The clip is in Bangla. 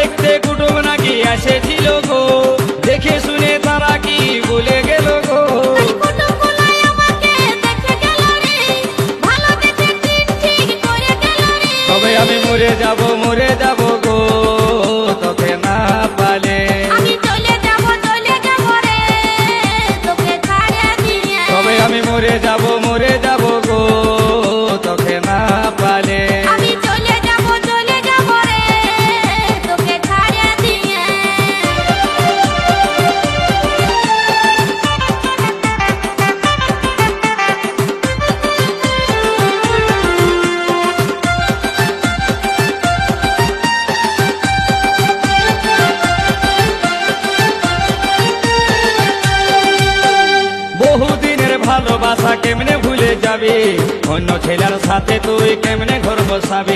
দেখতে কুটুম নাকি এসেছিল গো, দেখে শুনে তারা কি বলে গেল গো। ওই কুটুমগুলাই আমাকে দেখে গেল রে, ভালো দেখে ঠিক করে গেল রে। তবে আমি মরে যাব গো, তোকে না পালে। আমি চলে যাব রে, তোকে ছাড়িয়ে দিয়ে। তবে আমি মরে যাব গো, তোকে না পালে। আমি চলে যাব রে, তোকে ছাড়িয়ে দিয়ে। বহুদিনের ভালোবাসা কেমনে ভুলে যাবি, অন্য ছেলের সাথে তুই কেমনে ঘর বসাবি।